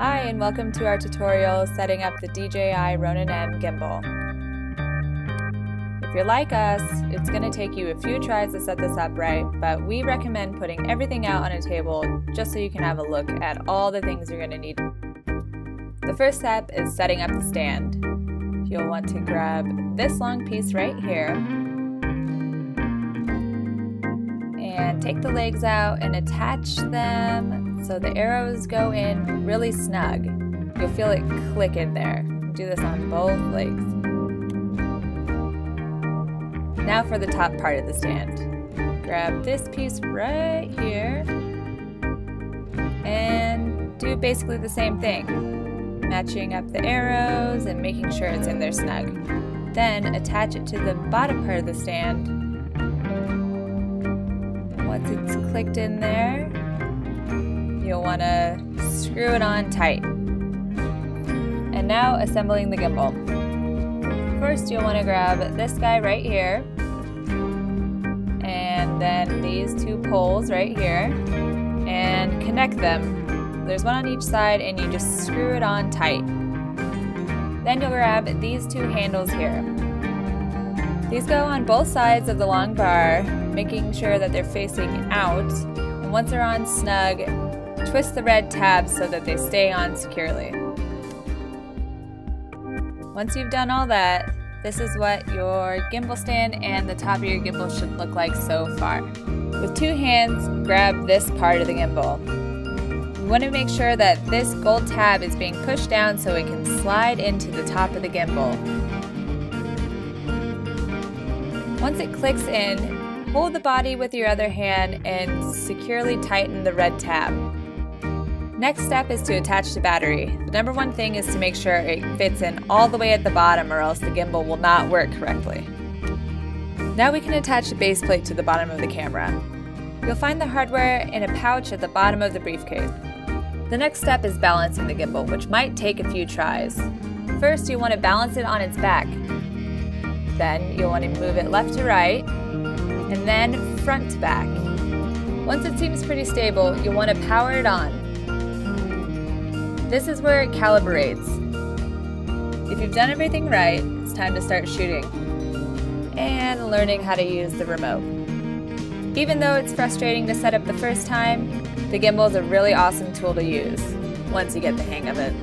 Hi and welcome to our tutorial setting up the DJI Ronin-M Gimbal. If you're like us, it's going to take you a few tries to set this up right, but we recommend putting everything out on a table just so you can have a look at all the things you're going to need. The first step is setting up the stand. You'll want to grab this long piece right here and take the legs out and attach them so the arrows go in really snug. You'll feel it click in there. Do this on both legs. Now for the top part of the stand. Grab this piece right here and do basically the same thing. Matching up the arrows and making sure it's in there snug. Then attach it to the bottom part of the stand. Once it's clicked in there, you'll want to screw it on tight. And now assembling the gimbal. First you'll want to grab this guy right here, and then these two poles right here, and connect them. There's one on each side and you just screw it on tight. Then you'll grab these two handles here. These go on both sides of the long bar, making sure that they're facing out. And once they're on snug, twist the red tabs so that they stay on securely. Once you've done all that, this is what your gimbal stand and the top of your gimbal should look like so far. With two hands, grab this part of the gimbal. You want to make sure that this gold tab is being pushed down so it can slide into the top of the gimbal. Once it clicks in, hold the body with your other hand and securely tighten the red tab. Next step is to attach the battery. The number one thing is to make sure it fits in all the way at the bottom or else the gimbal will not work correctly. Now we can attach the base plate to the bottom of the camera. You'll find the hardware in a pouch at the bottom of the briefcase. The next step is balancing the gimbal, which might take a few tries. First, you want to balance it on its back. Then you'll want to move it left to right, and then front to back. Once it seems pretty stable, you'll want to power it on. This is where it calibrates. If you've done everything right, it's time to start shooting and learning how to use the remote. Even though it's frustrating to set up the first time, the gimbal is a really awesome tool to use once you get the hang of it.